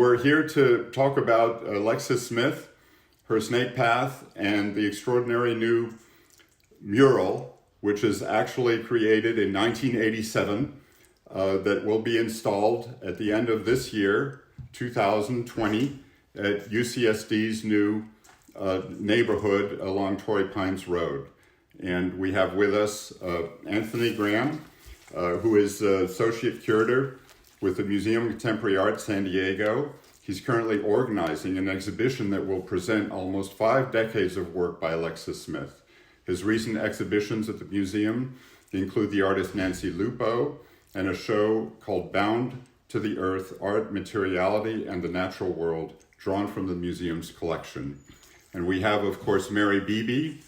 we're here to talk about Alexis Smith, her snake path, and the extraordinary new mural, which is actually created in 1987, that will be installed at the end of this year, 2020, at UCSD's new neighborhood along Torrey Pines Road. And we have with us Anthony Graham, who is Associate Curator with the Museum of Contemporary Art, San Diego. He's currently organizing an exhibition that will present almost 5 decades of work by Alexis Smith. His recent exhibitions at the museum include the artist Nancy Lupo and a show called Bound to the Earth, Art, Materiality, and the Natural World, drawn from the museum's collection. And we have, of course, Mary Beebe,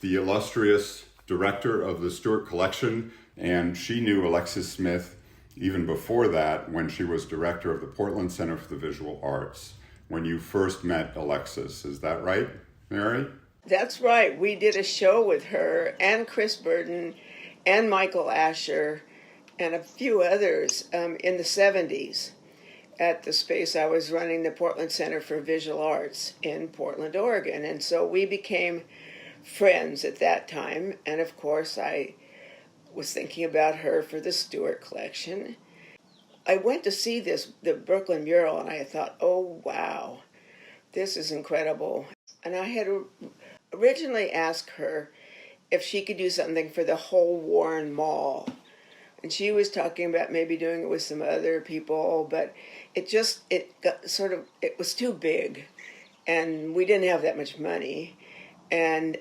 the illustrious director of the Stuart collection, and she knew Alexis Smith even before that when she was director of the Portland Center for the Visual Arts, when you first met Alexis. Is that right, Mary? That's right. We did a show with her and Chris Burden and Michael Asher and a few others in the 70s at the space I was running, the Portland Center for Visual Arts in Portland, Oregon. And so we became friends at that time. And of course, I was thinking about her for the Stuart collection. I went to see the Brooklyn mural, and I thought, oh, wow, this is incredible. And I had originally asked her if she could do something for the whole Warren Mall. And she was talking about maybe doing it with some other people, but it was too big, and we didn't have that much money. And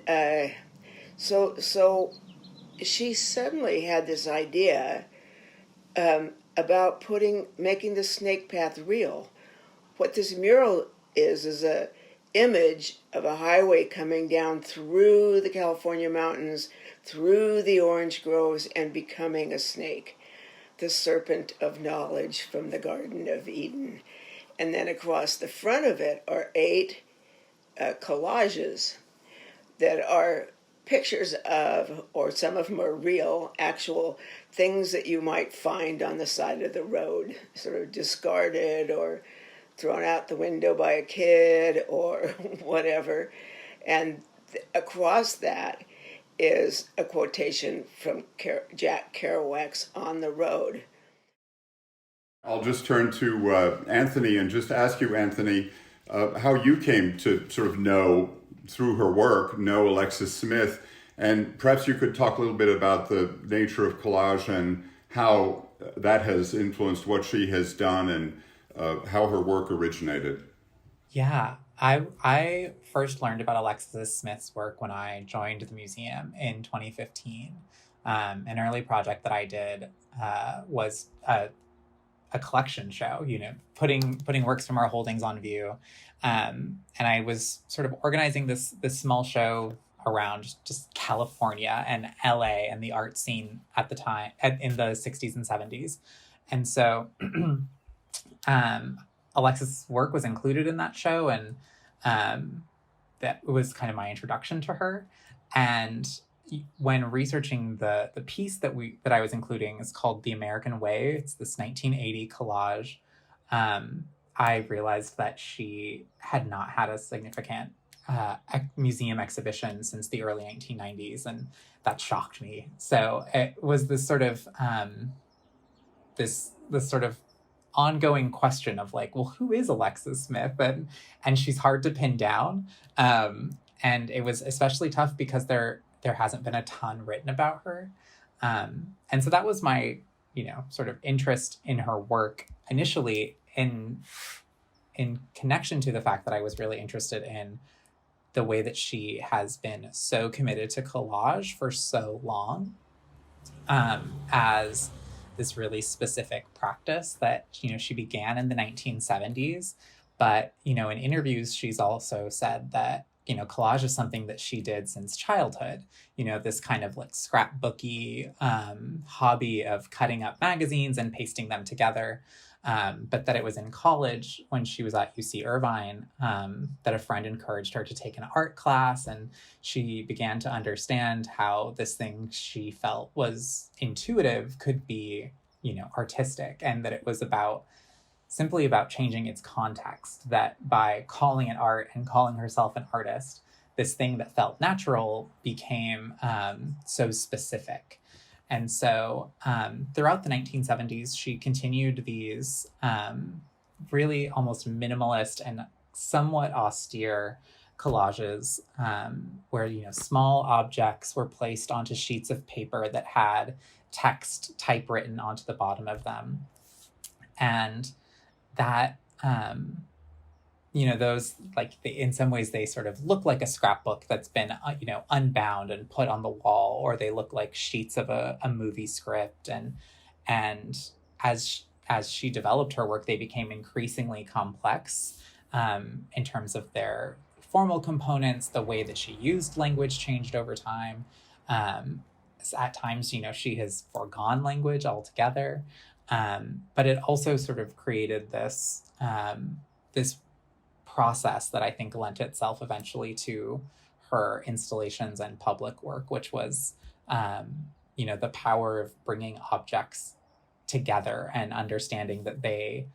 so she suddenly had this idea about making the snake path real. What this mural is a image of a highway coming down through the California mountains, through the orange groves, and becoming a snake, the serpent of knowledge from the Garden of Eden. And then across the front of it are 8 collages that are pictures of, or some of them are real, actual things that you might find on the side of the road, sort of discarded or thrown out the window by a kid or whatever. And across that is a quotation from Jack Kerouac's On the Road. I'll just turn to Anthony and just ask you, Anthony, how you came to sort of know Alexis Smith, and perhaps you could talk a little bit about the nature of collage and how that has influenced what she has done and how her work originated. Yeah, I first learned about Alexis Smith's work when I joined the museum in 2015. An early project that I did was a collection show, putting works from our holdings on view. And I was sort of organizing this small show around just California and LA and the art scene at the time, in the 60s and 70s. And so Alexis' work was included in that show, and that was kind of my introduction to her. And when researching the piece that I was including is called The American Way, it's this 1980 collage, I realized that she had not had a significant museum exhibition since the early 1990s, and that shocked me. So it was this sort of this sort of ongoing question of like, well, who is Alexis Smith? And she's hard to pin down. And it was especially tough because there hasn't been a ton written about her. And so that was my, sort of interest in her work initially in connection to the fact that I was really interested in the way that she has been so committed to collage for so long, as this really specific practice that, she began in the 1970s. But, in interviews, she's also said that, collage is something that she did since childhood, this kind of like scrapbooky hobby of cutting up magazines and pasting them together. But that it was in college when she was at UC Irvine that a friend encouraged her to take an art class, and she began to understand how this thing she felt was intuitive could be, artistic, and that it was about simply about changing its context, that by calling it art and calling herself an artist, this thing that felt natural became so specific. And so throughout the 1970s, she continued these really almost minimalist and somewhat austere collages where, small objects were placed onto sheets of paper that had text typewritten onto the bottom of them. And that, those, in some ways, they sort of look like a scrapbook that's been, unbound and put on the wall, or they look like sheets of a movie script. And as she developed her work, they became increasingly complex in terms of their formal components. The way that she used language changed over time. At times, she has foregone language altogether. But it also sort of created this process that I think lent itself eventually to her installations and public work, which was, the power of bringing objects together and understanding that the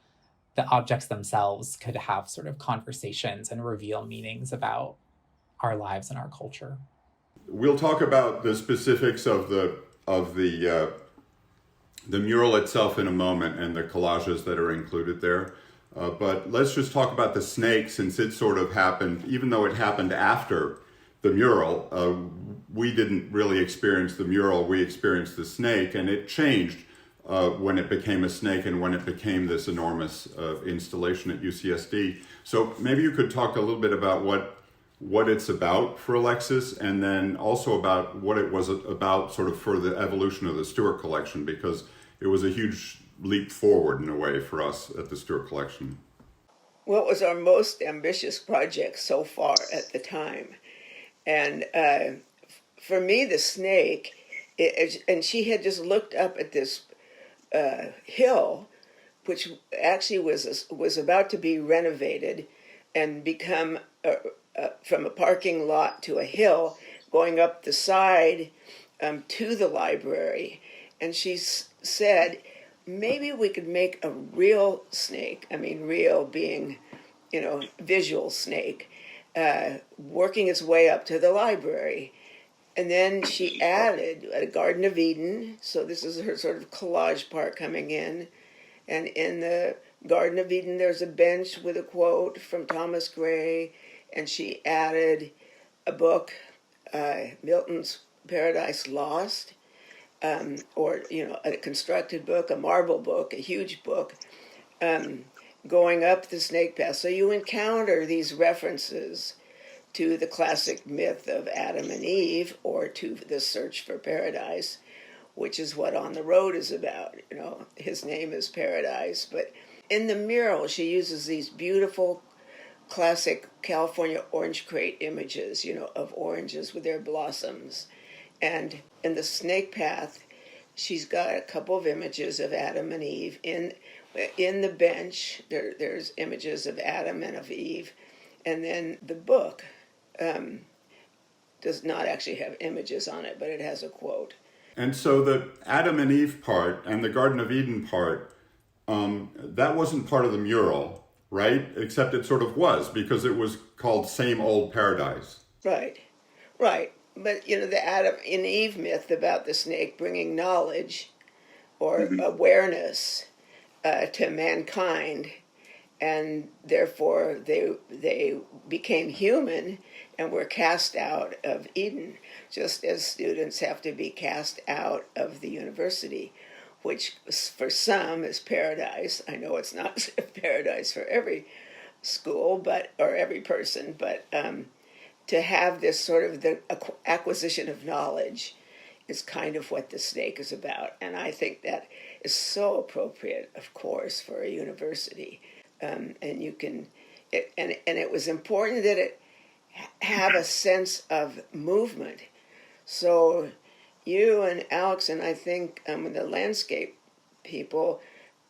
objects themselves could have sort of conversations and reveal meanings about our lives and our culture. We'll talk about the specifics of the mural itself in a moment and the collages that are included there. But let's just talk about the snake, since it sort of happened, even though it happened after the mural. We didn't really experience the mural, we experienced the snake, and it changed when it became a snake and when it became this enormous installation at UCSD. So maybe you could talk a little bit about what it's about for Alexis, and then also about what it was about sort of for the evolution of the Stuart collection, because it was a huge leap forward in a way for us at the Stuart collection. Well, it was our most ambitious project so far at the time. And for me, the snake, and she had just looked up at this hill, which actually was about to be renovated and become from a parking lot to a hill, going up the side to the library. And she said, maybe we could make a real snake, real being, visual snake, working its way up to the library. And then she added a Garden of Eden, so this is her sort of collage part coming in. And in the Garden of Eden, there's a bench with a quote from Thomas Gray, and she added a book, Milton's Paradise Lost, or a constructed book, a marble book, a huge book, going up the snake path. So you encounter these references to the classic myth of Adam and Eve, or to the search for paradise, which is what On the Road is about. His name is Paradise. But in the mural, she uses these beautiful classic California orange crate images, of oranges with their blossoms. And in the snake path, she's got a couple of images of Adam and Eve. In the bench, there's images of Adam and of Eve. And then the book does not actually have images on it, but it has a quote. And so the Adam and Eve part and the Garden of Eden part, that wasn't part of the mural, right? Except it sort of was, because it was called Same Old Paradise. Right. But, the Adam and Eve myth about the snake bringing knowledge or awareness to mankind, and therefore they became human and were cast out of Eden, just as students have to be cast out of the university, which for some is paradise. I know it's not paradise for every school, or every person, but to have this sort of the acquisition of knowledge is kind of what the snake is about. And I think that is so appropriate, of course, for a university. And it was important that it have a sense of movement. So you and Alex, and I think the landscape people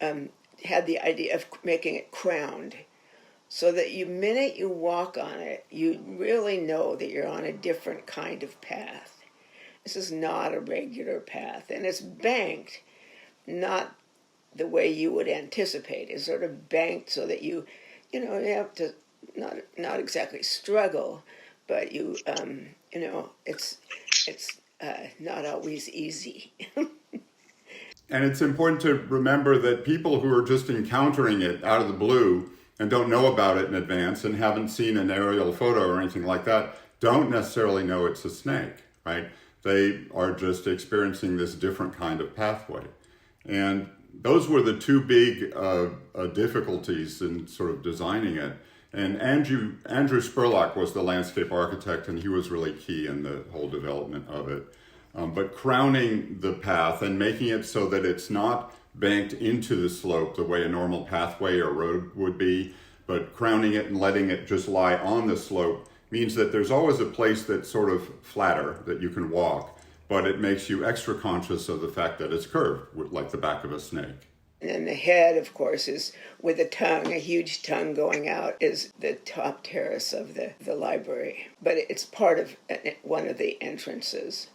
had the idea of making it crowned, so that minute you walk on it, you really know that you're on a different kind of path. This is not a regular path, and it's banked, not the way you would anticipate. It's sort of banked so that you have to not exactly struggle, but it's not always easy. And it's important to remember that people who are just encountering it out of the blue and don't know about it in advance and haven't seen an aerial photo or anything like that don't necessarily know it's a snake, right? They are just experiencing this different kind of pathway. And those were the two big difficulties in sort of designing it. And Andrew Spurlock was the landscape architect, and he was really key in the whole development of it. But crowning the path and making it so that it's not banked into the slope the way a normal pathway or road would be, but crowning it and letting it just lie on the slope means that there's always a place that's sort of flatter that you can walk, but it makes you extra conscious of the fact that it's curved, like the back of a snake. And the head, of course, is with a tongue, a huge tongue going out, is the top terrace of the library. But it's part of one of the entrances.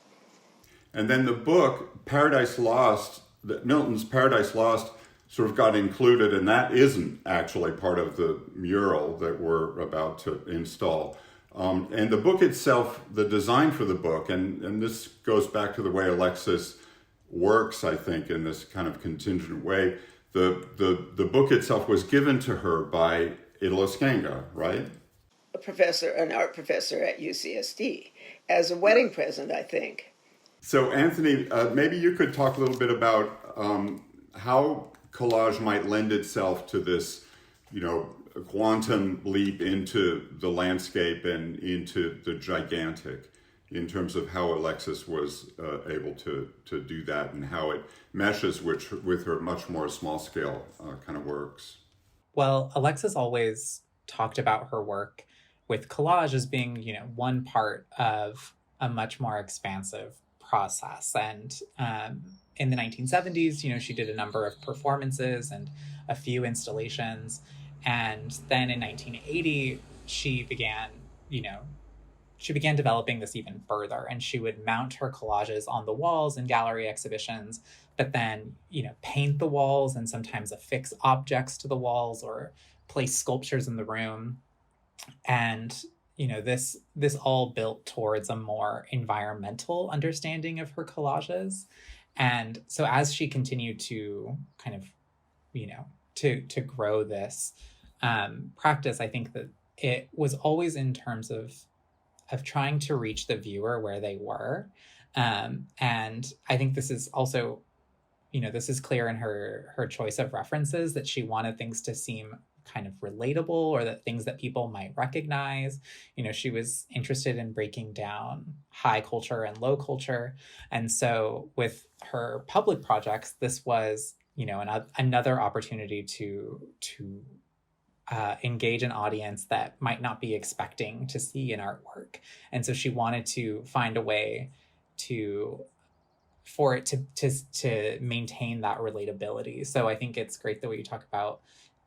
And then the book, Paradise Lost, Milton's Paradise Lost, sort of got included, and that isn't actually part of the mural that we're about to install. And the book itself, the design for the book, and this goes back to the way Alexis works, I think, in this kind of contingent way. The book itself was given to her by Italo Skenga, right? An art professor at UCSD, as a wedding present, I think. So, Anthony, maybe you could talk a little bit about how collage might lend itself to this, a quantum leap into the landscape and into the gigantic, in terms of how Alexis was able to do that and how it meshes with her much more small scale kind of works. Well, Alexis always talked about her work with collage as being, one part of a much more expansive process. And in the 1970s, she did a number of performances and a few installations. And then in 1980, she began developing this even further, and she would mount her collages on the walls in gallery exhibitions, but then, paint the walls and sometimes affix objects to the walls or place sculptures in the room. And, this all built towards a more environmental understanding of her collages. And so as she continued to kind of, to grow this practice, I think that it was always in terms of trying to reach the viewer where they were. And I think this is also, this is clear in her choice of references, that she wanted things to seem kind of relatable, or that things that people might recognize. She was interested in breaking down high culture and low culture. And so with her public projects, this was, another opportunity to engage an audience that might not be expecting to see an artwork. And so she wanted to find a way for it to maintain that relatability. So I think it's great the way you talk about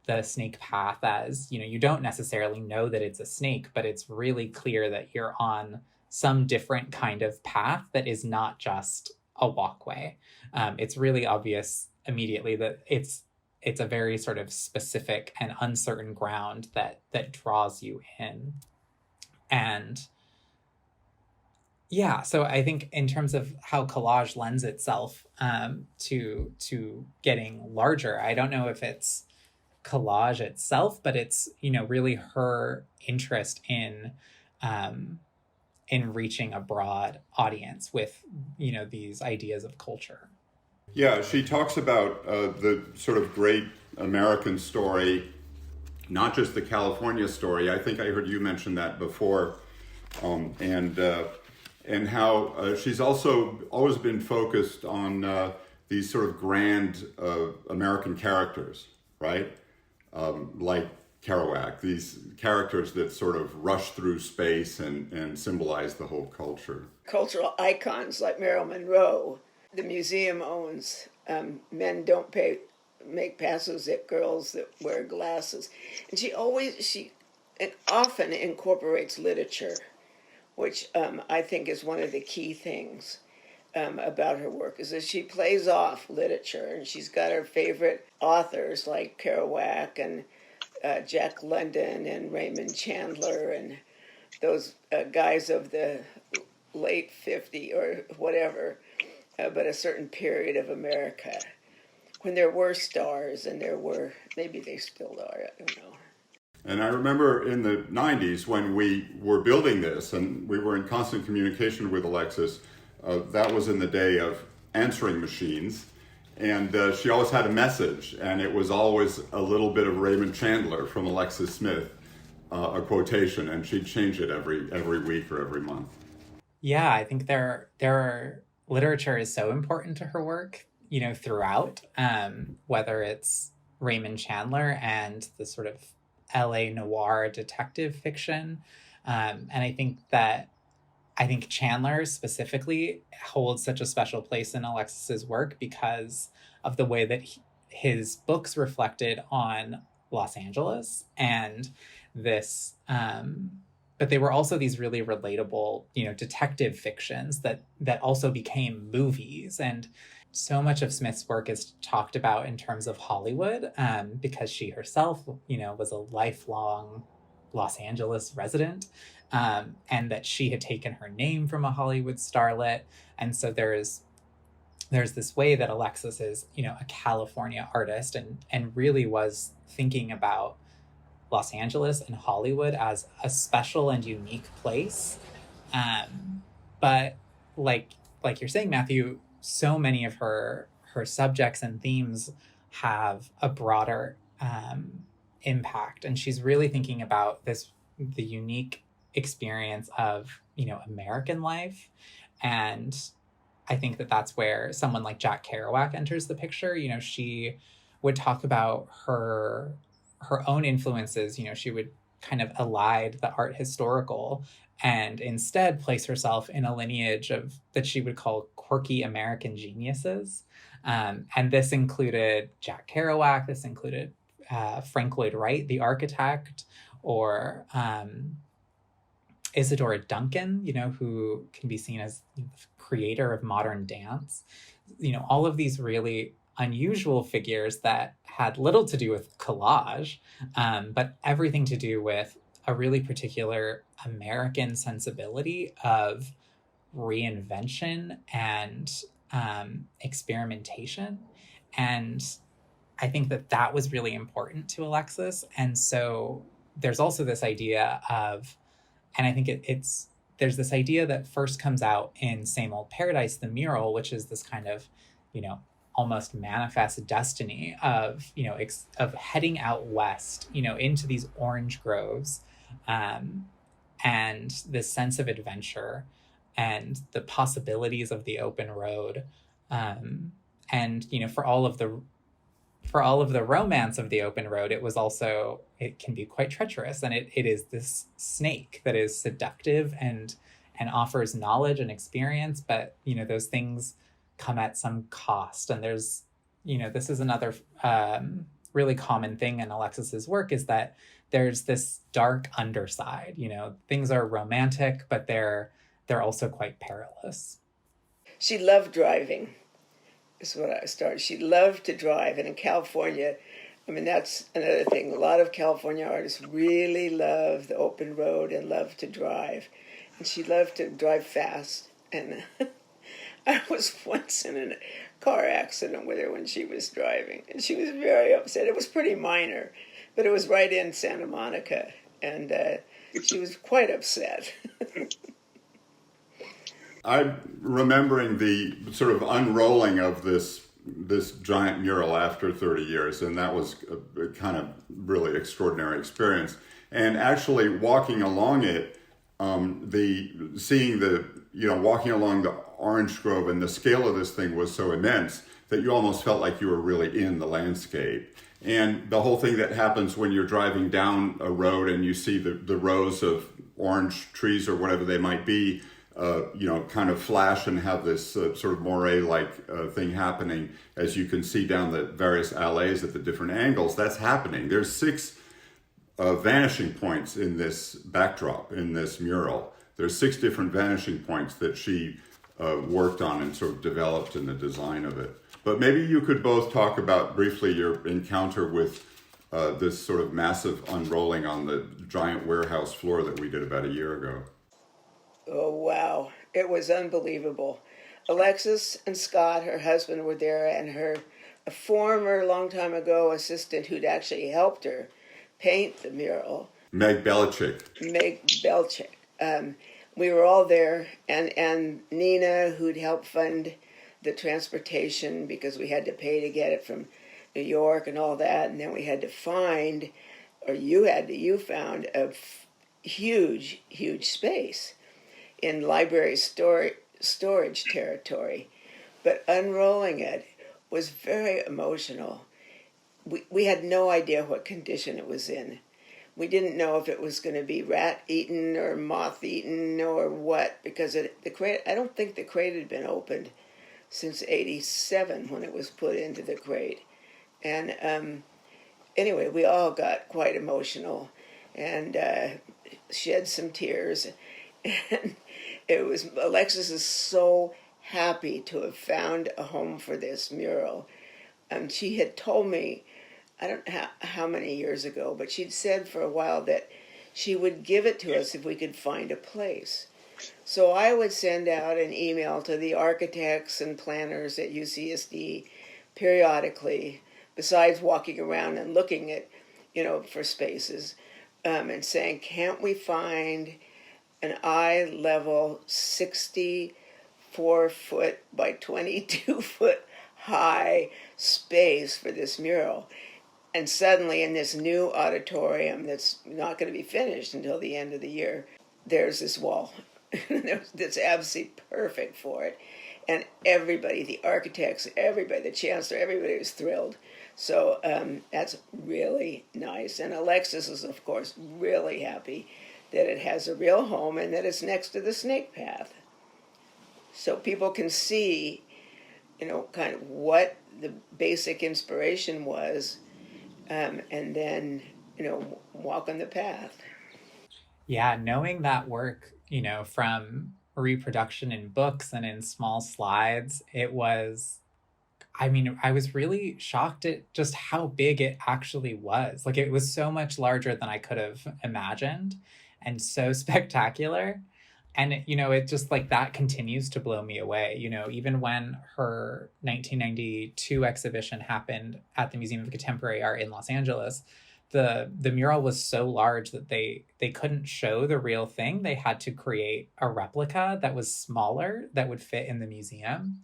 the snake path as, you don't necessarily know that it's a snake, but it's really clear that you're on some different kind of path that is not just a walkway. It's really obvious immediately that it's a very sort of specific and uncertain ground that draws you in. And yeah, so I think in terms of how collage lends itself to getting larger, I don't know if it's collage itself, but it's, really her interest in reaching a broad audience with, these ideas of culture. Yeah, she talks about the sort of great American story, not just the California story. I think I heard you mention that before, and how she's also always been focused on these sort of grand American characters, right? Like Kerouac, these characters that sort of rush through space and symbolize the whole culture. Cultural icons like Marilyn Monroe. The museum owns Men Don't Make Passes at Girls That Wear Glasses. And she often incorporates literature, which I think is one of the key things. about her work is that she plays off literature, and she's got her favorite authors like Kerouac and Jack London and Raymond Chandler and those guys of the late 50s or whatever, but a certain period of America when there were stars, and there were, maybe they still are, I don't know. And I remember in the 90s when we were building this and we were in constant communication with Alexis, that was in the day of answering machines. And she always had a message, and it was always a little bit of Raymond Chandler from Alexis Smith, a quotation, and she'd change it every week or every month. Yeah, I think literature is so important to her work, throughout, whether it's Raymond Chandler and the sort of LA noir detective fiction. And I think Chandler specifically holds such a special place in Alexis's work because of the way that his books reflected on Los Angeles and this, but they were also these really relatable, detective fictions that also became movies. And so much of Smith's work is talked about in terms of Hollywood, because she herself, was a lifelong Los Angeles resident, and that she had taken her name from a Hollywood starlet. And so there's this way that Alexis is, a California artist and really was thinking about Los Angeles and Hollywood as a special and unique place. But like you're saying, Mathieu, so many of her subjects and themes have a broader impact. And she's really thinking about the unique experience of, American life. And I think that that's where someone like Jack Kerouac enters the picture. She would talk about her own influences. She would kind of elide the art historical and instead place herself in a lineage that she would call quirky American geniuses. And this included Jack Kerouac, this included Frank Lloyd Wright, the architect, or Isadora Duncan, who can be seen as the creator of modern dance. All of these really unusual figures that had little to do with collage, but everything to do with a really particular American sensibility of reinvention and experimentation. And I think that was really important to Alexis. And so there's also this idea of, and I think there's this idea that first comes out in Same Old Paradise, the mural, which is this kind of, almost manifest destiny of, of heading out west, into these orange groves, and this sense of adventure and the possibilities of the open road. And, for all of the romance of the open road, it can be quite treacherous. And it is this snake that is seductive and offers knowledge and experience, but, those things come at some cost. And there's, this is another really common thing in Alexis's work, is that there's this dark underside. Things are romantic, but they're also quite perilous. She loved driving. Is what I started. She loved to drive, and in California, that's another thing. A lot of California artists really love the open road and love to drive, and she loved to drive fast. And I was once in a car accident with her when she was driving, and she was very upset. It was pretty minor, but it was right in Santa Monica, and she was quite upset. I'm remembering the sort of unrolling of this giant mural after 30 years, and that was a kind of really extraordinary experience. And actually walking along it, walking along the orange grove, and the scale of this thing was so immense that you almost felt like you were really in the landscape. And the whole thing that happens when you're driving down a road and you see the rows of orange trees or whatever they might be, kind of flash and have this sort of moire-like thing happening as you can see down the various allées at the different angles. That's happening. There's 6 vanishing points in this backdrop, in this mural. There's 6 different vanishing points that she worked on and sort of developed in the design of it. But maybe you could both talk about briefly your encounter with this sort of massive unrolling on the giant warehouse floor that we did about a year ago. Oh, wow. It was unbelievable. Alexis and Scott, her husband, were there, and a former, long time ago, assistant who'd actually helped her paint the mural. Meg Belichick. We were all there, and Nina, who'd helped fund the transportation because we had to pay to get it from New York and all that, and then we had to find, or you found a huge space in library storage territory, but unrolling it was very emotional. We had no idea what condition it was in. We didn't know if it was going to be rat-eaten or moth-eaten or what, because the crate, I don't think the crate had been opened since '87 when it was put into the crate. And anyway, we all got quite emotional and shed some tears. And Alexis is so happy to have found a home for this mural. She had told me, I don't know how many years ago, but she'd said for a while that she would give it to us if we could find a place. So I would send out an email to the architects and planners at UCSD periodically, besides walking around and looking at, for spaces, and saying, can't we find an eye-level 64-foot by 22-foot high space for this mural? And suddenly, in this new auditorium that's not going to be finished until the end of the year, there's this wall that's absolutely perfect for it. And everybody, the architects, everybody, the chancellor, everybody was thrilled. So that's really nice. And Alexis is, of course, really happy that it has a real home and that it's next to the snake path. So people can see, kind of what the basic inspiration was, and then, walk on the path. Yeah, knowing that work, from reproduction in books and in small slides, I was really shocked at just how big it actually was. Like, it was so much larger than I could have imagined and so spectacular. And, it just like that continues to blow me away. Even when her 1992 exhibition happened at the Museum of Contemporary Art in Los Angeles, the mural was so large that they couldn't show the real thing. They had to create a replica that was smaller that would fit in the museum.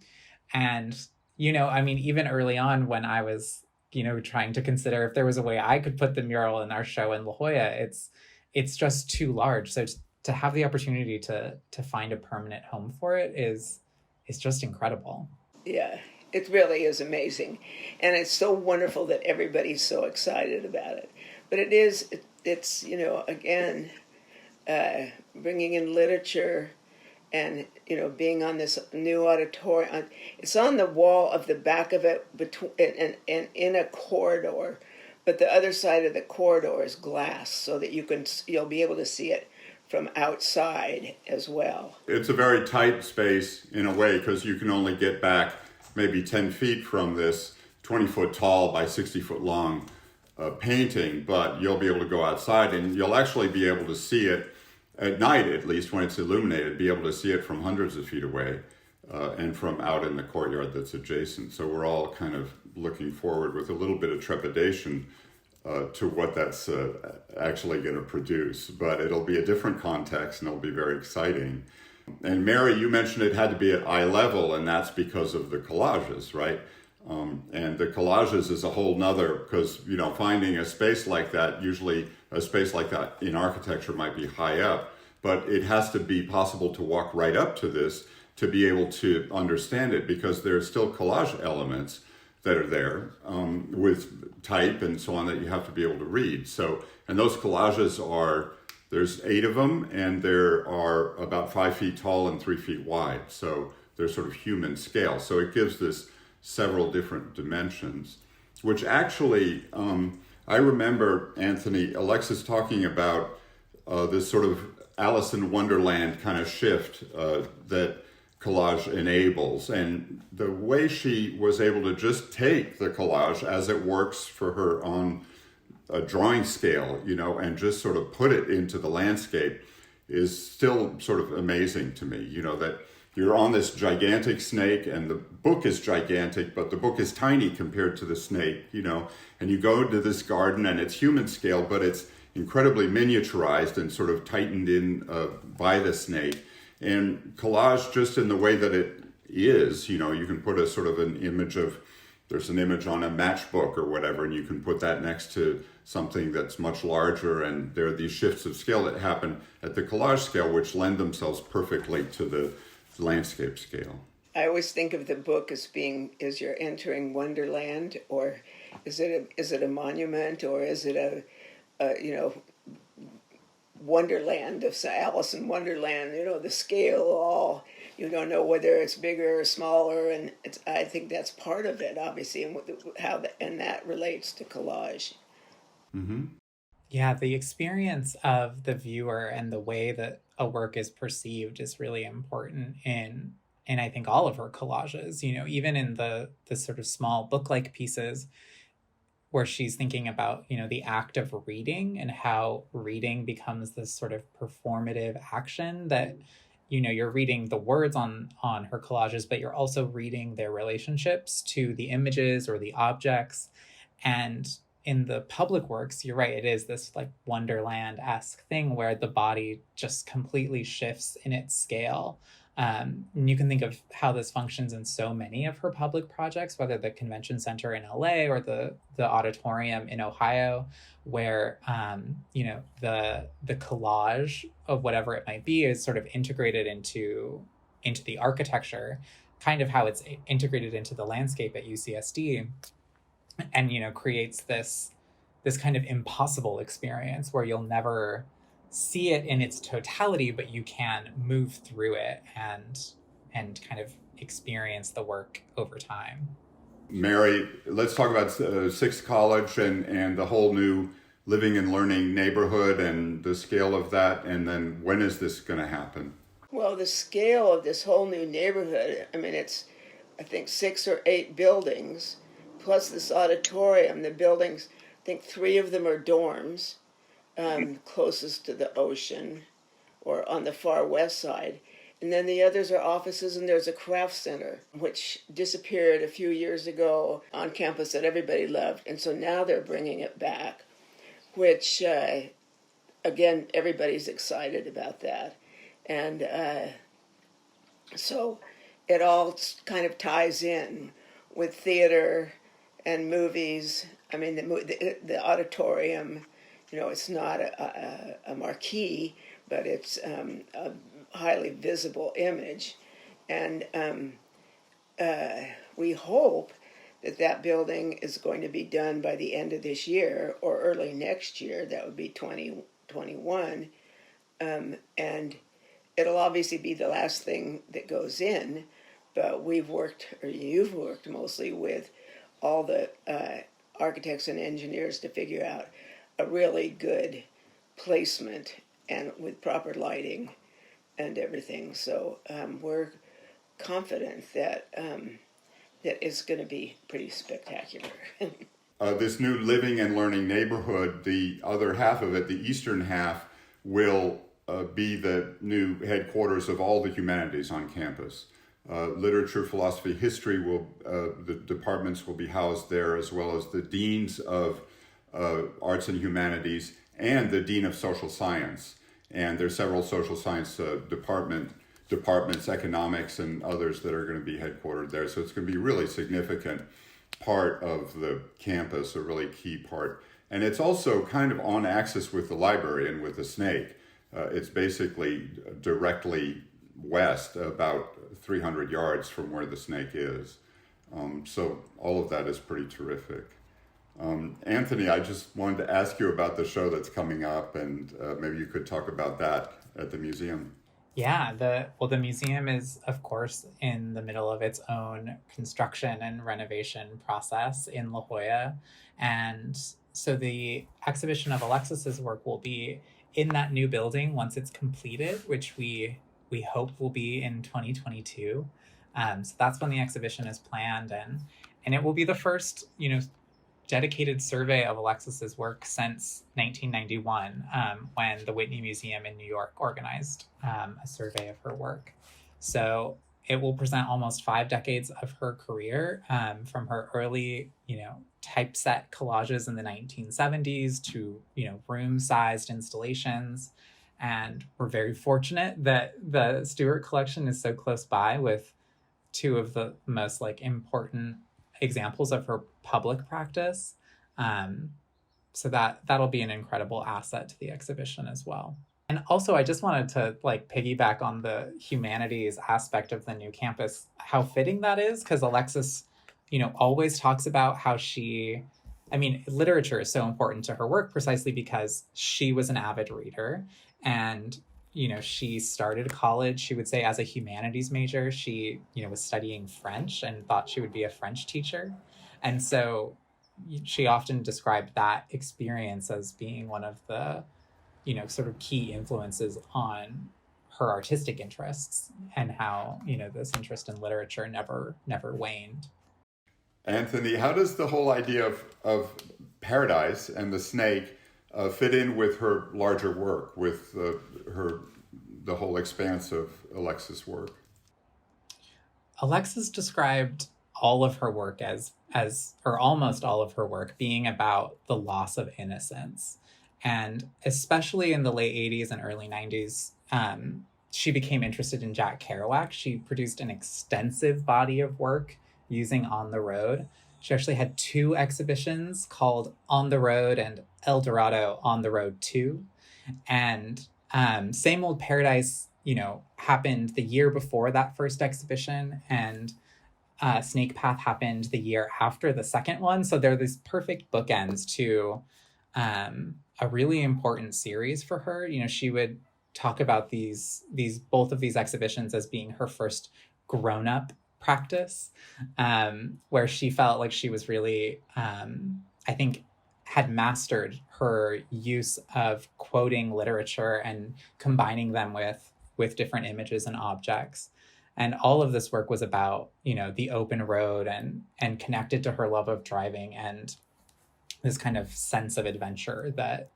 And, even early on when I was, trying to consider if there was a way I could put the mural in our show in La Jolla, it's just too large. So to have the opportunity to find a permanent home for it is just incredible. Yeah, it really is amazing. And it's so wonderful that everybody's so excited about it. But it's again, bringing in literature and, being on this new auditorium. It's on the wall of the back of it and in a corridor. But the other side of the corridor is glass so that you'll be able to see it from outside as well. It's a very tight space in a way because you can only get back maybe 10 feet from this 20-foot tall by 60-foot long painting, but you'll be able to go outside and you'll actually be able to see it at night, at least when it's illuminated, be able to see it from hundreds of feet away and from out in the courtyard that's adjacent. So we're all kind of looking forward with a little bit of trepidation to what that's actually going to produce. But it'll be a different context and it'll be very exciting. And Mary, you mentioned it had to be at eye level, and that's because of the collages, right? And the collages is a whole nother, because, finding a space like that, usually a space like that in architecture might be high up, but it has to be possible to walk right up to this to be able to understand it, because there are still collage elements that are there with type and so on that you have to be able to read. So, and those collages there's 8 of them, and there are about 5 feet tall and 3 feet wide. So they're sort of human scale. So it gives this several different dimensions, which actually, I remember, Anthony, Alexis talking about this sort of Alice in Wonderland kind of shift that collage enables. And the way she was able to just take the collage as it works for her on a drawing scale, and just sort of put it into the landscape is still sort of amazing to me, that you're on this gigantic snake and the book is gigantic, but the book is tiny compared to the snake, and you go to this garden and it's human scale, but it's incredibly miniaturized and sort of tightened in by the snake. And collage, just in the way that it is, you can put a sort of an image there's an image on a matchbook or whatever, and you can put that next to something that's much larger, and there are these shifts of scale that happen at the collage scale, which lend themselves perfectly to the landscape scale. I always think of the book as you're entering Wonderland, or is it a monument, or is it a Wonderland of Alice in Wonderland? The scale all, you don't know whether it's bigger or smaller, and I think that's part of it, obviously, and that relates to collage. Mm-hmm. Yeah, the experience of the viewer and the way that a work is perceived is really important in I think all of her collages, even in the sort of small book-like pieces where she's thinking about, the act of reading and how reading becomes this sort of performative action that, you're reading the words on her collages, but you're also reading their relationships to the images or the objects. And in the public works, you're right, it is this like Wonderland-esque thing where the body just completely shifts in its scale. And you can think of how this functions in so many of her public projects, whether the convention center in LA or the auditorium in Ohio, where the collage of whatever it might be is sort of integrated into the architecture, kind of how it's integrated into the landscape at UCSD, and creates this kind of impossible experience where you'll never see it in its totality, but you can move through it and kind of experience the work over time. Mary, let's talk about Sixth College and the whole new living and learning neighborhood and the scale of that, and then when is this going to happen? Well, the scale of this whole new neighborhood, it's, I think, 6 or 8 buildings, plus this auditorium. The buildings, I think 3 of them are dorms, closest to the ocean or on the far west side. And then the others are offices, and there's a craft center, which disappeared a few years ago on campus that everybody loved. And so now they're bringing it back, which, again, everybody's excited about that. And so it all kind of ties in with theater and movies. The auditorium, it's not a marquee, but it's a highly visible image. And we hope that building is going to be done by the end of this year or early next year. That would be 2021. And it'll obviously be the last thing that goes in, but you've worked mostly with all the architects and engineers to figure out a really good placement and with proper lighting and everything. So we're confident that it's going to be pretty spectacular. This new living and learning neighborhood, the other half of it, the eastern half, will be the new headquarters of all the humanities on campus. Literature, philosophy, history the departments will be housed there, as well as the deans of arts and humanities and the dean of social science. And there's several social science departments, economics and others that are going to be headquartered there. So it's going to be a really significant part of the campus, a really key part. And it's also kind of on axis with the library and with the snake. It's basically directly west, about 300 yards from where the snake is. So all of that is pretty terrific. Anthony, I just wanted to ask you about the show that's coming up, and maybe you could talk about that at the museum. Yeah, the museum is, of course, in the middle of its own construction and renovation process in La Jolla. And so the exhibition of Alexis's work will be in that new building once it's completed, which we we hope will be in 2022. So that's when the exhibition is planned, and it will be the first, dedicated survey of Alexis's work since 1991, when the Whitney Museum in New York organized a survey of her work. So it will present almost 5 decades of her career, from her early, typeset collages in the 1970s to, room-sized installations. And we're very fortunate that the Stuart collection is so close by, with 2 of the most important examples of her public practice. So that'll be an incredible asset to the exhibition as well. And also, I just wanted to piggyback on the humanities aspect of the new campus, how fitting that is, because Alexis, always talks about how literature is so important to her work precisely because she was an avid reader. And, she started college, she would say, as a humanities major. She, was studying French and thought she would be a French teacher. And so she often described that experience as being one of the, sort of key influences on her artistic interests, and how, this interest in literature never her Anthony, how does the whole idea of paradise and the snake fit in with her larger work, with the whole expanse of Alexis' work? Alexis described all of her work or almost all of her work, being about the loss of innocence. And especially in the late 80s and early 90s, she became interested in Jack Kerouac. She produced an extensive body of work using On the Road. She actually had 2 exhibitions called On the Road and El Dorado On the Road 2. And Same Old Paradise, happened the year before that first exhibition, and Snake Path happened the year after the second one. So they're these perfect bookends to a really important series for her. She would talk about these both of these exhibitions as being her first grown-up practice, where she felt like she was really, I think, had mastered her use of quoting literature and combining them with different images and objects. And all of this work was about, the open road and connected to her love of driving and this kind of sense of adventure that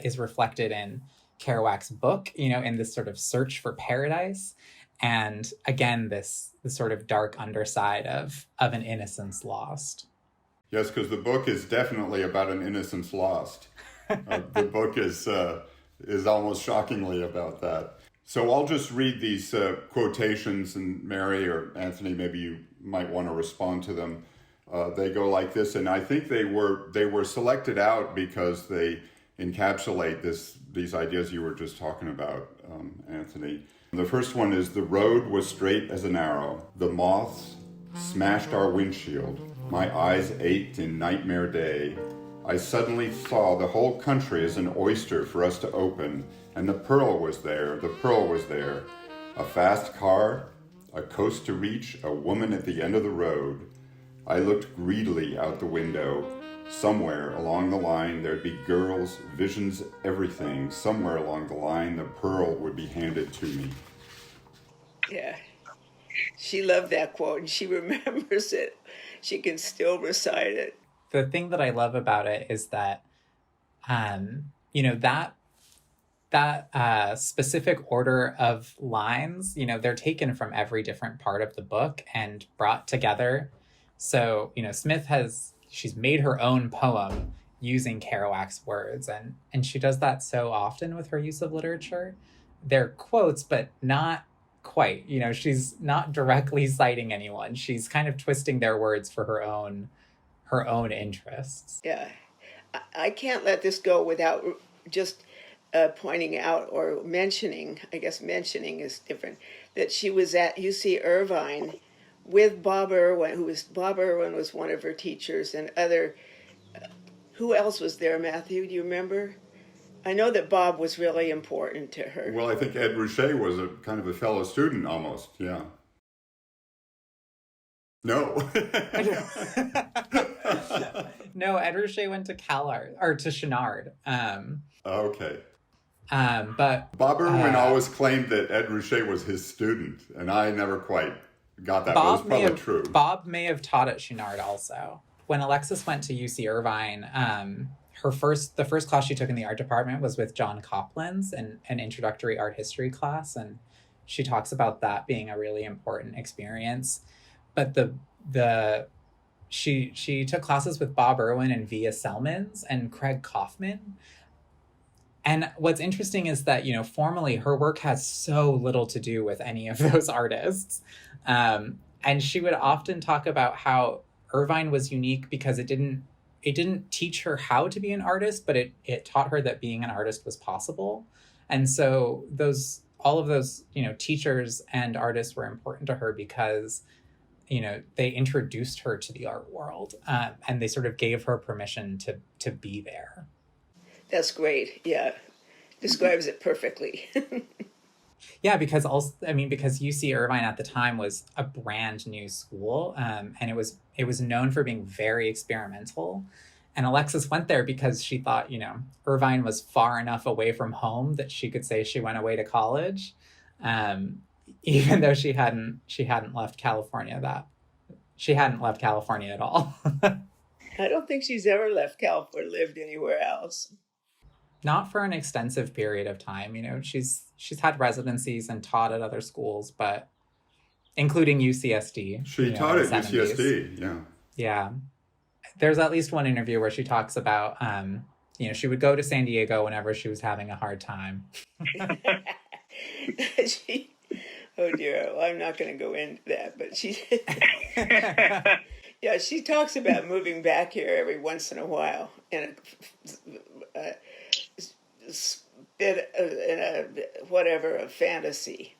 is reflected in Kerouac's book, in this sort of search for paradise. And again, this sort of dark underside of an innocence lost. Yes, because the book is definitely about an innocence lost. The book is almost shockingly about that. So I'll just read these quotations, and Mary or Anthony, maybe you might want to respond to them. They go like this, and I think they were selected out because they encapsulate these ideas you were just talking about, Anthony. The first one is, "The road was straight as an arrow. The moths smashed our windshield. My eyes ached in nightmare day. I suddenly saw the whole country as an oyster for us to open, and the pearl was there. A fast car, a coast to reach, a woman at the end of the road. I looked greedily out the window. Somewhere along the line there'd be girls, visions, everything. Somewhere along the line the pearl would be handed to me." Yeah. She loved that quote, and she remembers it. She can still recite it. The thing that I love about it is that, that specific order of lines, they're taken from every different part of the book and brought together. So, Smith she's made her own poem using Kerouac's words, and she does that so often with her use of literature. They're quotes, but not quite. She's not directly citing anyone. She's kind of twisting their words for her own interests. Yeah. I can't let this go without just pointing out or mentioning, I guess mentioning is different, that she was at UC Irvine with Bob Irwin, Bob Irwin was one of her teachers, and who else was there, Matthew? Do you remember? I know that Bob was really important to her. Well, I think Ed Ruscha was a kind of a fellow student almost, yeah. No. No, Ed Ruscha went to CalArts, or to Chenard. Okay. But Bob Irwin always claimed that Ed Ruscha was his student, and I never quite got that. But it was probably true. Bob may have taught at Chouinard also. When Alexis went to UC Irvine, the first class she took in the art department was with John Copland's, an introductory art history class, and she talks about that being a really important experience. But she took classes with Bob Irwin and Via Selmans and Craig Kaufman. And what's interesting is that, formally her work has so little to do with any of those artists. And she would often talk about how Irvine was unique because it didn't teach her how to be an artist, but it taught her that being an artist was possible. And so all of those, teachers and artists were important to her because, they introduced her to the art world, and they sort of gave her permission to be there. That's great. Yeah. Describes it perfectly. Yeah, because UC Irvine at the time was a brand new school, and it was known for being very experimental. And Alexis went there because she thought, Irvine was far enough away from home that she could say she went away to college, even though she hadn't left California. She hadn't left California at all. I don't think she's ever left California, lived anywhere else. Not for an extensive period of time. She's had residencies and taught at other schools, but including UCSD. She taught at UCSD, yeah. Yeah. There's at least one interview where she talks about, she would go to San Diego whenever she was having a hard time. Oh dear, well, I'm not going to go into that, but yeah, she talks about moving back here every once in a while in a fantasy.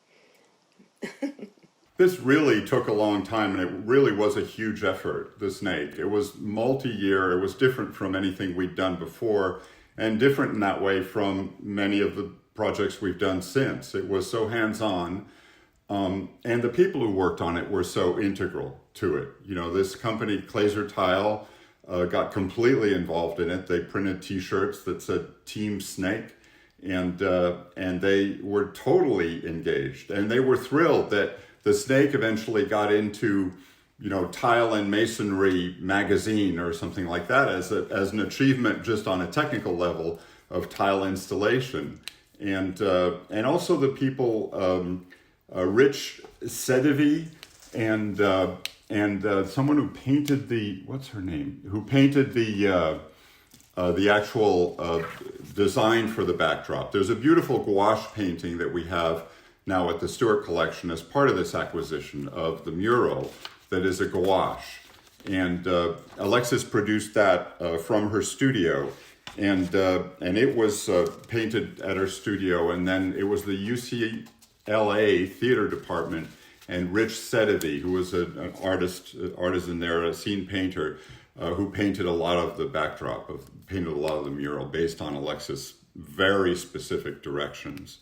This really took a long time, and it really was a huge effort, the snake. It was multi-year. It was different from anything we'd done before, and different in that way from many of the projects we've done since. It was so hands-on, and the people who worked on it were so integral to it. This company, Glazer Tile, got completely involved in it. They printed T-shirts that said Team Snake, and they were totally engaged. And they were thrilled that the snake eventually got into, Tile and Masonry magazine or something like that as an achievement just on a technical level of tile installation. And also the people, Rich Sedivy and someone who painted who painted the actual design for the backdrop. There's a beautiful gouache painting that we have now at the Stuart collection as part of this acquisition of the mural that is a gouache. And Alexis produced that from her studio. And it was painted at her studio, and then it was the UCLA theater department and Rich Sedivy, who was an artisan there, a scene painter, who painted a lot of the backdrop, painted a lot of the mural based on Alexis' very specific directions.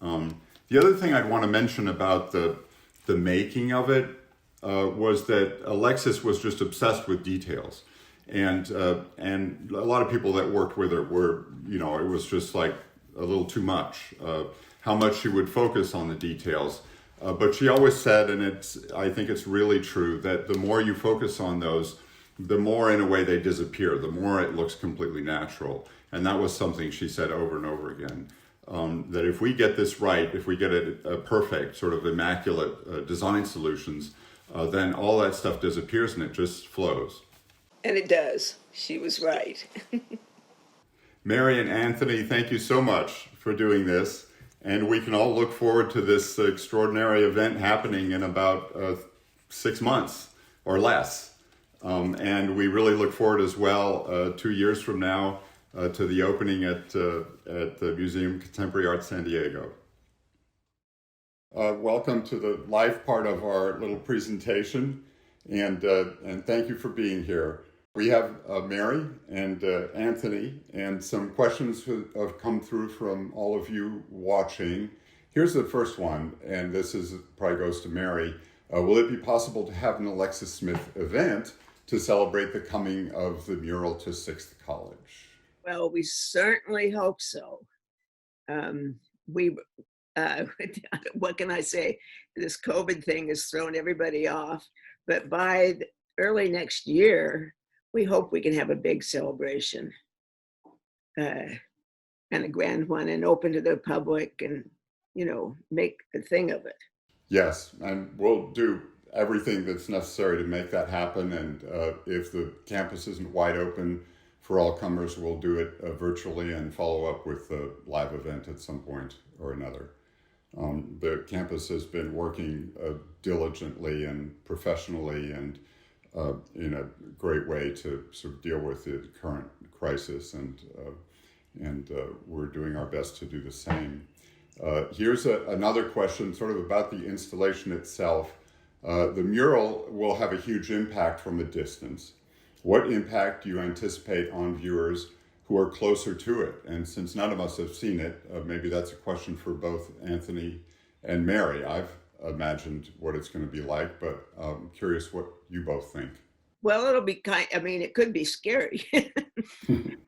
The other thing I'd want to mention about the making of it was that Alexis was just obsessed with details. And a lot of people that worked with her were, it was just like a little too much, how much she would focus on the details. But she always said, and I think it's really true, that the more you focus on those, the more in a way they disappear, the more it looks completely natural. And that was something she said over and over again, that if we get this right, if we get a perfect, sort of immaculate design solutions, then all that stuff disappears and it just flows. And it does. She was right. Mary and Anthony, thank you so much for doing this. And we can all look forward to this extraordinary event happening in about 6 months or less. And we really look forward as well 2 years from now to the opening at the Museum of Contemporary Art San Diego. Welcome to the live part of our little presentation, and thank you for being here. We have Mary and Anthony, and some questions have come through from all of you watching. Here's the first one, and this probably goes to Mary. Will it be possible to have an Alexis Smith event to celebrate the coming of the mural to 6th College? Well, we certainly hope so. We, what can I say? This COVID thing has thrown everybody off. But by early next year, we hope we can have a big celebration and a grand one and open to the public and, make a thing of it. Yes, and we'll do everything that's necessary to make that happen. And if the campus isn't wide open for all comers, we'll do it virtually and follow up with a live event at some point or another. The campus has been working diligently and professionally and in a great way to sort of deal with the current crisis, and we're doing our best to do the same. Here's another question sort of about the installation itself. The mural will have a huge impact from a distance. What impact do you anticipate on viewers who are closer to it? And since none of us have seen it, maybe that's a question for both Anthony and Mary. I've imagined what it's going to be like, but I'm curious what you both think. Well, it'll be it could be scary.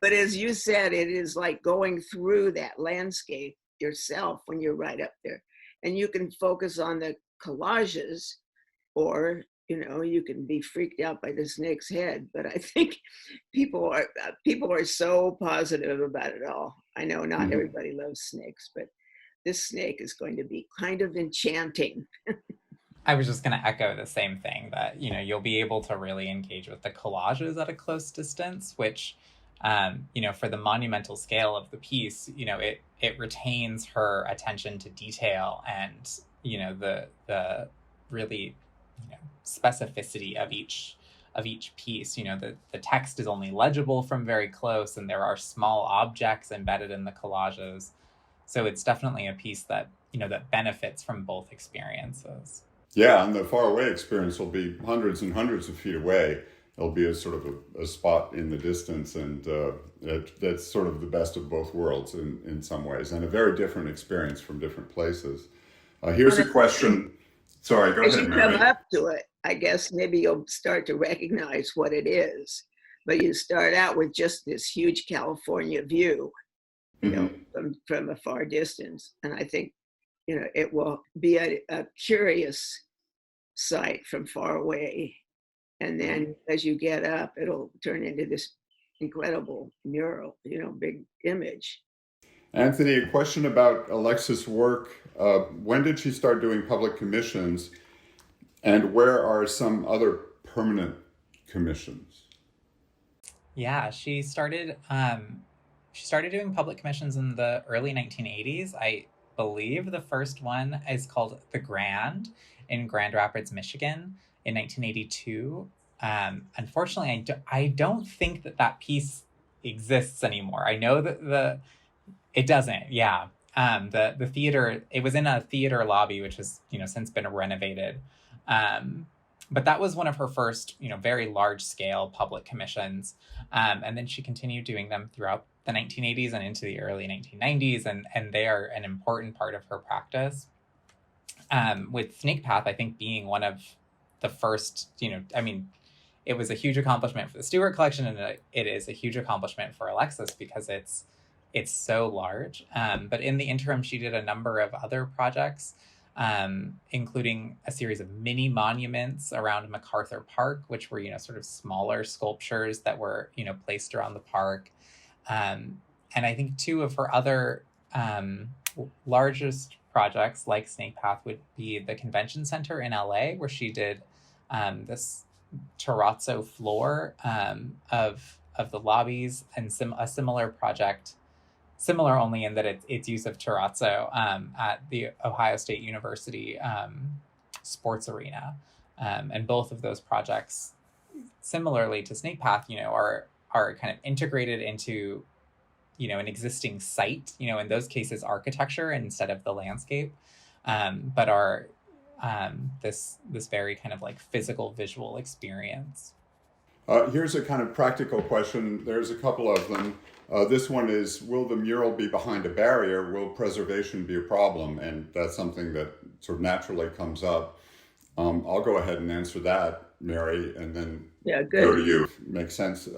But as you said, it is like going through that landscape yourself when you're right up there. And you can focus on the collages, or you can be freaked out by the snake's head. But I think people are so positive about it all. I know not everybody loves snakes, but this snake is going to be kind of enchanting. I was just going to echo the same thing, that you'll be able to really engage with the collages at a close distance, which for the monumental scale of the piece, it retains her attention to detail and the really specificity of each piece. The text is only legible from very close, and there are small objects embedded in the collages. So it's definitely a piece that that benefits from both experiences. Yeah, and the far away experience will be hundreds and hundreds of feet away. It'll be a sort of a spot in the distance, and that's sort of the best of both worlds in some ways, and a very different experience from different places. Here's a question. Sorry, go ahead, Mary. As you come up to it, I guess maybe you'll start to recognize what it is. But you start out with just this huge California view, from a far distance. And I think, it will be a curious sight from far away. And then as you get up, it'll turn into this incredible mural, big image. Anthony, a question about Alexis' work. When did she start doing public commissions, and where are some other permanent commissions? Yeah, she started doing public commissions in the early 1980s. I believe the first one is called The Grand in Grand Rapids, Michigan in 1982. Unfortunately, I don't think that piece exists anymore. I know that it doesn't. Yeah. The theater, it was in a theater lobby, which has, since been renovated. But that was one of her first, very large scale public commissions. And then she continued doing them throughout the 1980s and into the early 1990s. And they are an important part of her practice. With Snake Path, I think being one of the first, it was a huge accomplishment for the Stuart collection, and it is a huge accomplishment for Alexis because it's so large. But in the interim, she did a number of other projects, including a series of mini monuments around MacArthur Park, which were, sort of smaller sculptures that were, placed around the park. And I think two of her other largest projects, like Snake Path, would be the Convention Center in LA, where she did this terrazzo floor of the lobbies, and a similar project, similar only in that its use of terrazzo at the Ohio State University sports arena. And both of those projects, similarly to Snake Path, are kind of integrated into, an existing site, in those cases, architecture instead of the landscape, but are this very kind of like physical visual experience. Here's a kind of practical question. There's a couple of them. This one is, will the mural be behind a barrier? Will preservation be a problem? And that's something that sort of naturally comes up. I'll go ahead and answer that, Mary, and then go to you. Makes sense.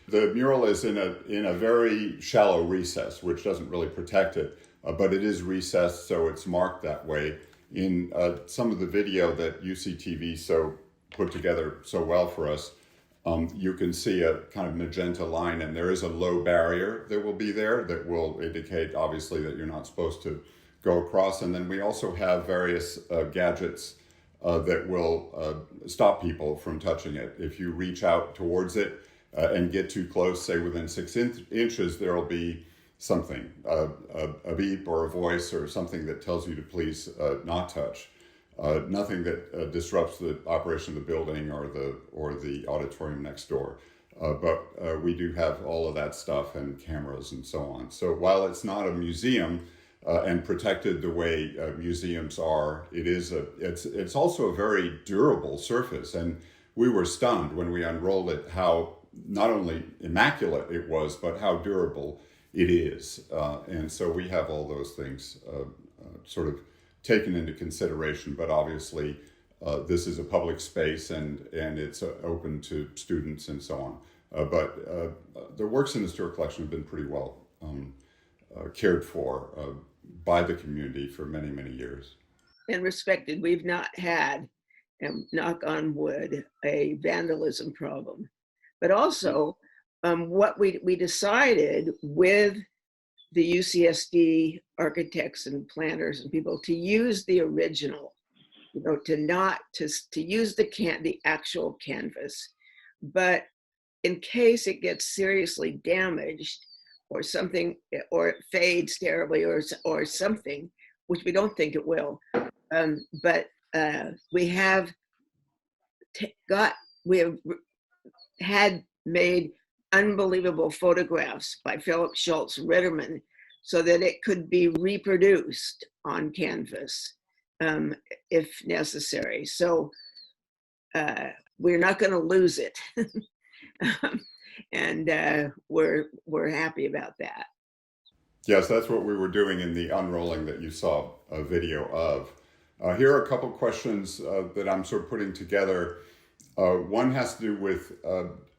The mural is in a very shallow recess, which doesn't really protect it, but it is recessed, so it's marked that way. In some of the video that UCTV put together so well for us, you can see a kind of magenta line, and there is a low barrier that will be there that will indicate, obviously, that you're not supposed to go across. And then we also have various gadgets that will stop people from touching it. If you reach out towards it and get too close, say within 6 inches, there will be something, a beep or a voice or something that tells you to please not touch. Nothing that disrupts the operation of the building or the auditorium next door. But we do have all of that stuff and cameras and so on. So while it's not a museum and protected the way museums are, it's also a very durable surface. And we were stunned when we unrolled it how not only immaculate it was, but how durable it is. And so we have all those things sort of taken into consideration, but obviously this is a public space and it's open to students and so on. But the works in the Stuart collection have been pretty well cared for by the community for many, many years. And respected. We've not had, and knock on wood, a vandalism problem. But also, what we decided with the UCSD architects and planners and people to use the original, to use the actual canvas, but in case it gets seriously damaged or something, or it fades terribly or something, which we don't think it will, but we have had made unbelievable photographs by Philip Schultz Ritterman so that it could be reproduced on canvas if necessary. So we're not going to lose it. And we're happy about that. Yes, that's what we were doing in the unrolling that you saw a video of. Here are a couple questions that I'm sort of putting together. One has to do with,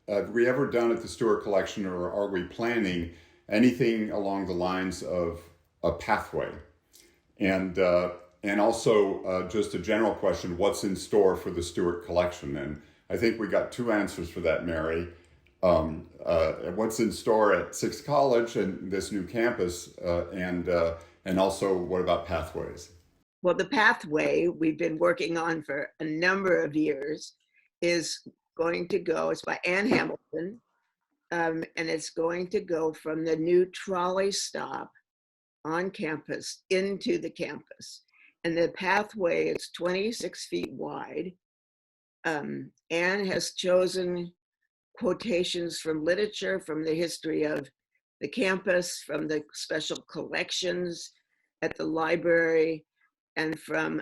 have we ever done at the Stuart Collection, or are we planning anything along the lines of a pathway? And also just a general question, what's in store for the Stuart Collection? And I think we got two answers for that, Mary. What's in store at Six College and this new campus, and also what about pathways? Well, the pathway we've been working on for a number of years is going to go, it's by Ann Hamilton, and it's going to go from the new trolley stop on campus into the campus. And the pathway is 26 feet wide. Ann has chosen quotations from literature, from the history of the campus, from the special collections at the library, and from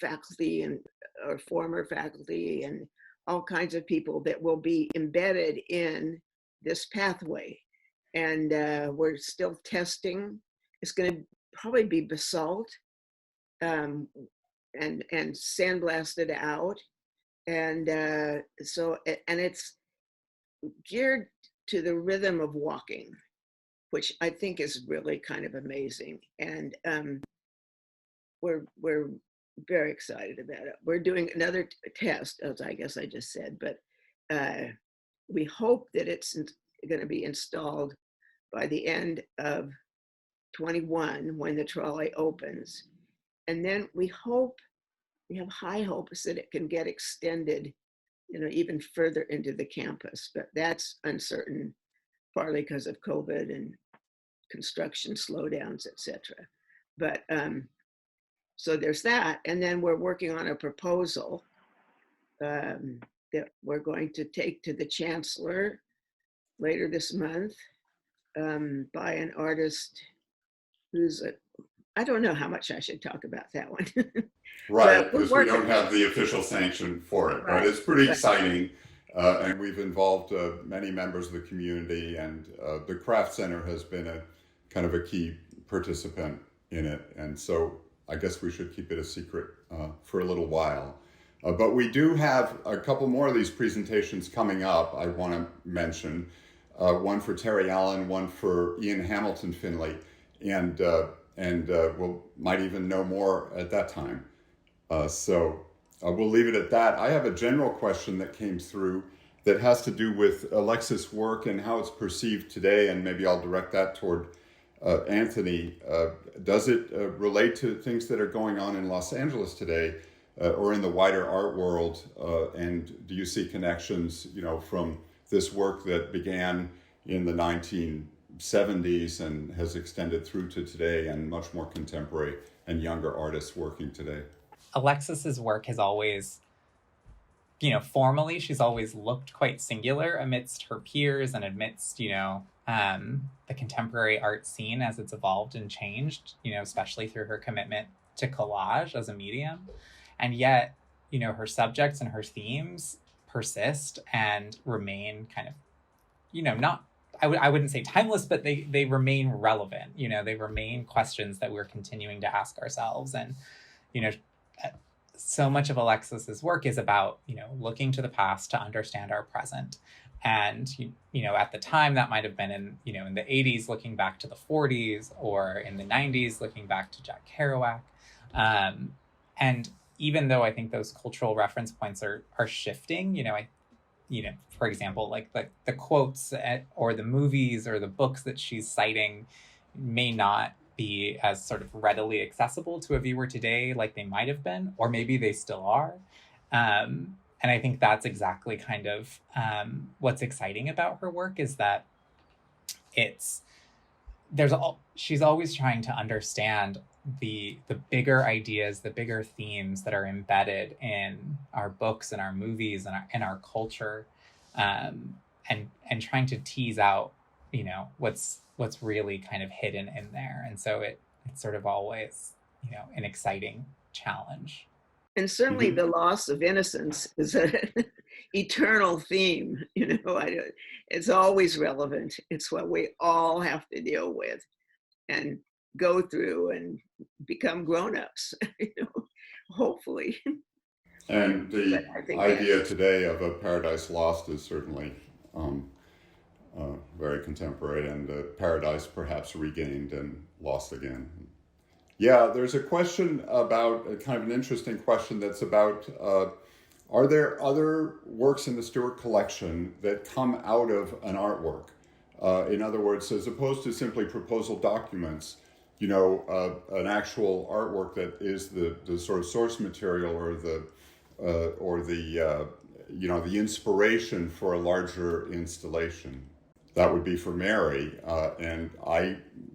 faculty and or former faculty and all kinds of people that will be embedded in this pathway. And we're still testing. It's going to probably be basalt and sandblasted out. And and it's geared to the rhythm of walking, which I think is really kind of amazing. And we're very excited about it. We're doing another test, as I guess I just said, but we hope that it's going to be installed by the end of 21 when the trolley opens. And then we have high hopes that it can get extended, even further into the campus, but that's uncertain, partly because of COVID and construction slowdowns, etc. But so there's that. And then we're working on a proposal that we're going to take to the chancellor later this month by an artist who's I don't know how much I should talk about that one. Right, because we don't have the official sanction for it, right? It's pretty exciting. And we've involved many members of the community, and the Craft Center has been a kind of a key participant in it. And so I guess we should keep it a secret for a little while. But we do have a couple more of these presentations coming up. I want to mention one for Terry Allen, one for Ian Hamilton Finley, and we'll might even know more at that time. So we'll leave it at that. I have a general question that came through that has to do with Alexis' work and how it's perceived today, and maybe I'll direct that toward Anthony. Does it relate to things that are going on in Los Angeles today, or in the wider art world? And do you see connections, from this work that began in the 1970s and has extended through to today, and much more contemporary and younger artists working today? Alexis's work has always, formally, she's always looked quite singular amidst her peers and amidst, the contemporary art scene as it's evolved and changed, especially through her commitment to collage as a medium. And yet, her subjects and her themes persist and remain kind of, not, I wouldn't say timeless, but they remain relevant. They remain questions that we're continuing to ask ourselves. And, so much of Alexis's work is about, looking to the past to understand our present. And, at the time that might have been in the 80s, looking back to the 40s, or in the 90s, looking back to Jack Kerouac. And even though I think those cultural reference points are shifting, for example, like the quotes or the movies or the books that she's citing may not be as sort of readily accessible to a viewer today like they might have been, or maybe they still are. And I think that's exactly kind of what's exciting about her work, is that she's always trying to understand the bigger ideas, the bigger themes that are embedded in our books and our movies and our culture, and trying to tease out, what's really kind of hidden in there. And so it's sort of always, an exciting challenge. And certainly the loss of innocence is an eternal theme. It's always relevant. It's what we all have to deal with and go through and become grown-ups, hopefully. And the idea today of a paradise lost is certainly very contemporary, and a paradise perhaps regained and lost again. Yeah, there's a question about, kind of an interesting question that's about, are there other works in the Stuart collection that come out of an artwork? In other words, as opposed to simply proposal documents, an actual artwork that is the sort of source material or the inspiration for a larger installation. That would be for Mary, and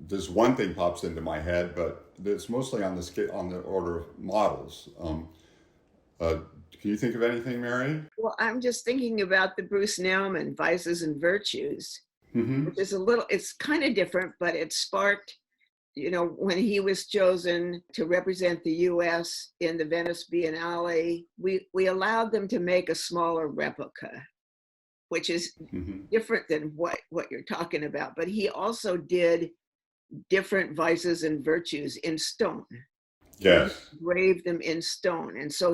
there's one thing pops into my head, but it's mostly on the order of models. Can you think of anything, Mary? Well, I'm just thinking about the Bruce Nauman Vices and Virtues, which is it's kind of different, but it sparked, when he was chosen to represent the U.S. in the Venice Biennale, we allowed them to make a smaller replica, which is different than what you're talking about. But he also did different vices and virtues in stone. Yes. He engraved them in stone. And so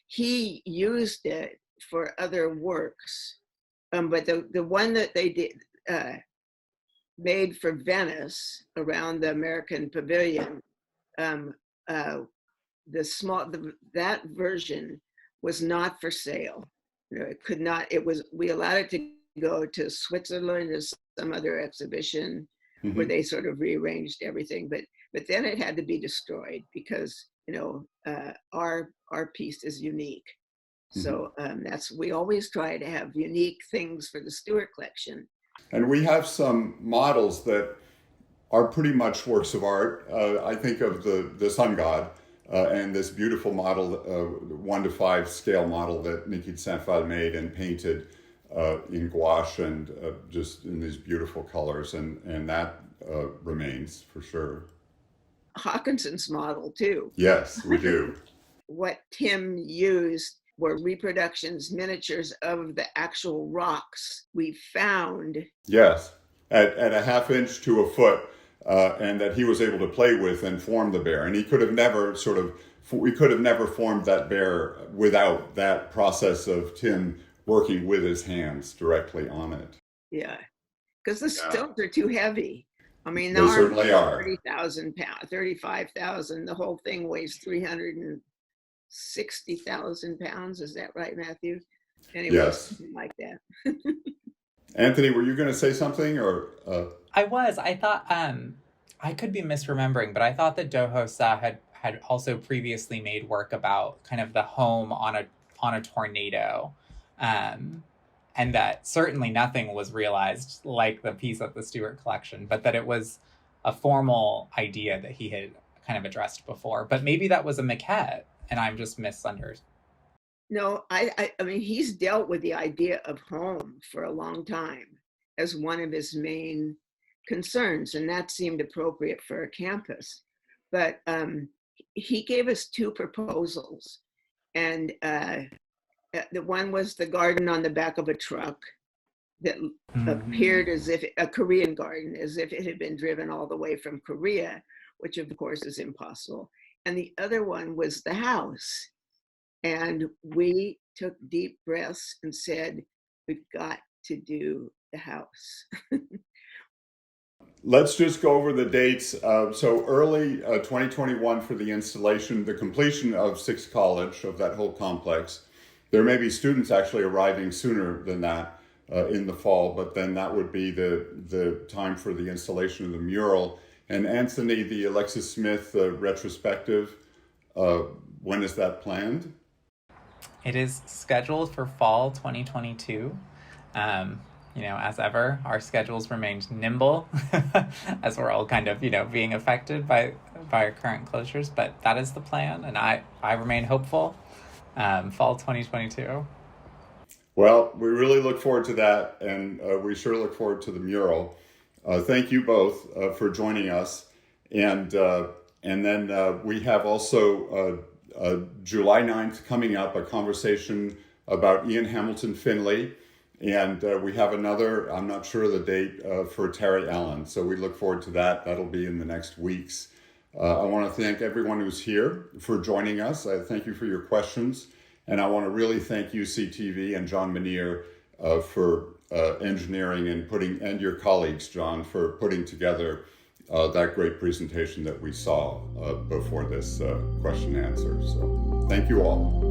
he used it for other works. But the one that they did made for Venice around the American Pavilion, that version was not for sale. It could not. We allowed it to go to Switzerland as some other exhibition where they sort of rearranged everything, but then it had to be destroyed because our piece is unique. So we always try to have unique things for the Stuart collection. And we have some models that are pretty much works of art. I think of the Sun God and this beautiful model, 1:5 scale model that Niki Saint-Phal made and painted in gouache and just in these beautiful colors, and that remains for sure. Hawkinson's model too. Yes, we do. What Tim used were reproductions, miniatures of the actual rocks we found. Yes, at a ½ inch to a foot, and that he was able to play with and form the bear. And he could have never sort of we could have never formed that bear without that process of Tim working with his hands directly on it. Yeah, because the stones are too heavy. I mean, They certainly are. 30,000 pounds, 35,000. The whole thing weighs 360,000 pounds. Is that right, Matthew? Anyway, Yes. something like that. Anthony, were you going to say something, or? I thought, I could be misremembering, but I thought that Dohosa had also previously made work about kind of the home on a tornado, and that certainly nothing was realized like the piece at the Stuart collection, but that it was a formal idea that he had kind of addressed before. But maybe that was a maquette, and I'm just misunderstanding. No, I mean, he's dealt with the idea of home for a long time as one of his main concerns, and that seemed appropriate for a campus. But he gave us two proposals, and the one was the garden on the back of a truck that appeared as if a Korean garden, as if it had been driven all the way from Korea, which of course is impossible. And the other one was the house. And we took deep breaths and said, we've got to do the house. Let's just go over the dates. So early 2021 for the installation, the completion of Sixth College, of that whole complex. There may be students actually arriving sooner than that in the fall, but then that would be the time for the installation of the mural. And Anthony, the Alexis Smith retrospective, when is that planned? It is scheduled for fall 2022. As ever, our schedules remained nimble as we're all kind of, being affected by our current closures. But that is the plan, and I remain hopeful. Fall 2022. Well, we really look forward to that, and we sure look forward to the mural. Thank you both for joining us, and then we have also July 9th coming up, a conversation about Ian Hamilton Finley, and we have another, I'm not sure of the date, for Terry Allen, so we look forward to that. That'll be in the next weeks. I want to thank everyone who's here for joining us. I thank you for your questions, and I want to really thank UCTV and John Manier for engineering and your colleagues, John, for putting together that great presentation that we saw before this question and answer. So thank you all.